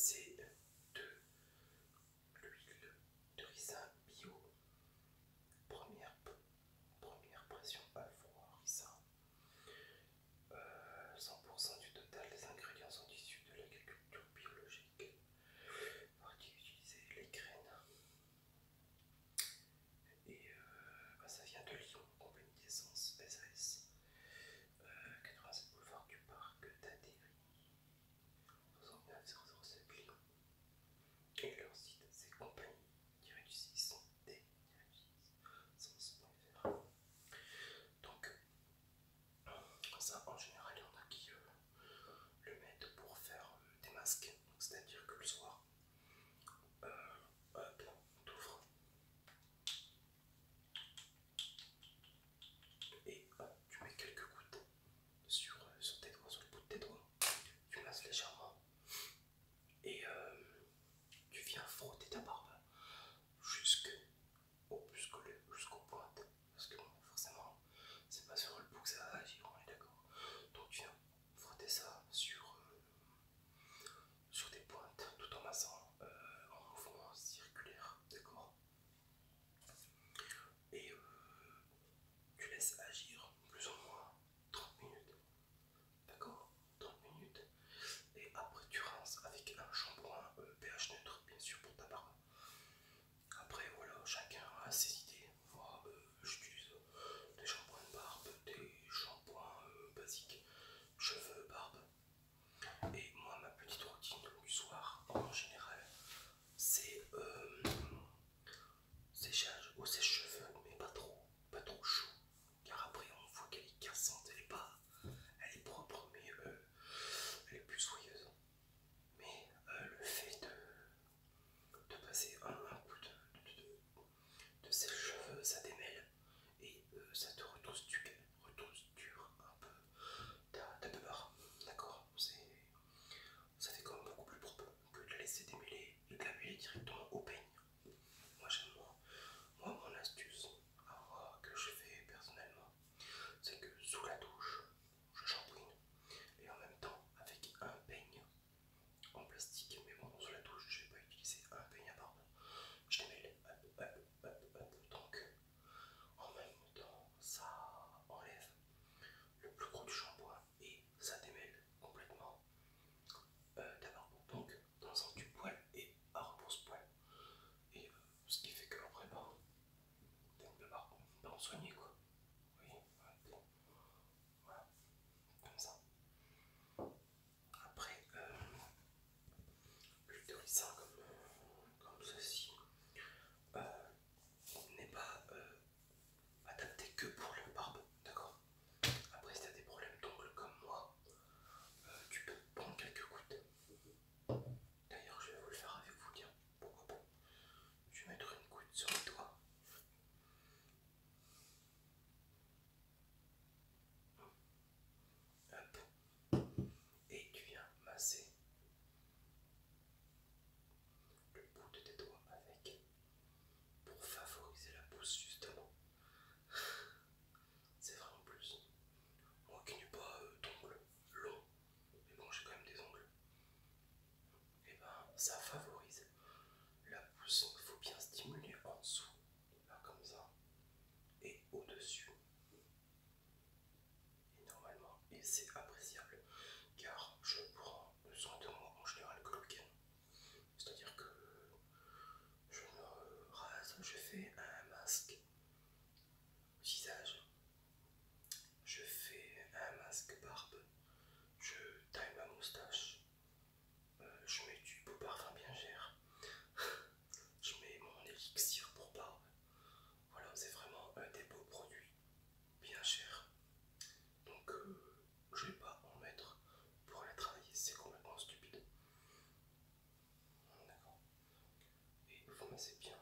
c'est de l'huile de ricin bio, première pression à froid ricin. 100% du total des ingrédients sont issus de l'agriculture biologique. Faut utiliser les graines. Et ça vient de Lyon, compagnie d'essence SAS. 87 boulevard du Parc d'Atterry, 69007 Lyon. Et leur site c'est compagnie-du-6d-sens.fr. Donc ça en général il y en a qui le mettent pour faire des masques, c'est-à-dire que le soir hop, t'ouvres et tu mets quelques gouttes sur tes doigts, sur le bout de tes doigts, tu masses légèrement et tu viens frotter ta barbe jusqu'aux pointes, parce que bon, forcément c'est pas sur le bout que ça va agir, on est d'accord. Donc tu viens frotter ça sur tes pointes tout en massant en mouvement circulaire, d'accord. Et tu laisses agir plus ou moins 30 minutes, d'accord, 30 minutes. Et après tu rinces avec un shampoing pH neutre, bien sûr, pour ta barbe. Après voilà, chacun a ses idées. Moi j'utilise des shampoings de barbe, des shampoings basiques, cheveux, barbe. Et moi ma petite routine du soir en général c'est séchage au sèche-cheveux, mais pas trop chaud, car après on voit qu'elle est cassante, elle est propre, mais elle est plus soyeuse. Mais le fait de passer un coup de sèche-cheveux, ça démêle et ça te retousse-dure un peu ta barbe, d'accord. Ça fait quand même beaucoup plus propre que de la laisser démêler et de la mêler directement au peigne. Moi j'aime moins. Moi mon astuce à moi que je fais personnellement, c'est que sous la douche, je shampooine et en même temps avec un peigne en plastique, mais bon sous la douche je vais pas utiliser un peigne à barbe. Je démêle, donc en même temps ça enlève le plus gros du shampoing et ça démêle complètement ta barbe. Donc dans le sens du poil et à repose-poil. Et ce qui fait que après t'as une barbe bien soignée quoi. Oui, voilà, comme ça. Après, l'huile de ricin comme ceci n'est pas adapté que pour la barbe, d'accord. Après, si tu as des problèmes d'ongles comme moi, tu peux prendre quelques gouttes. D'ailleurs, je vais vous le faire avec vous, tiens, pourquoi pas. Je vais mettre une goutte sur le doigt. Hop. Et tu viens masser le bout de tes doigts avec pour favoriser la pousse justement. C'est vraiment plus. Moi qui n'ai pas d'ongles longs, mais bon j'ai quand même des ongles, et ben ça favorise la pousse. Il faut bien stimuler en dessous, là comme ça, et au-dessus. Et normalement, et c'est appréciable, car je prends soin de moi en général que le week-end. C'est-à-dire que je me rase, je fais un masque visage, je fais un masque barbe, je taille ma moustache, je mets du beau parfum bien cher, je mets mon élixir pour barbe. Voilà, c'est vraiment des beaux produits bien chers. Donc je vais pas en mettre pour aller travailler, c'est complètement stupide. D'accord. Et vous massez bien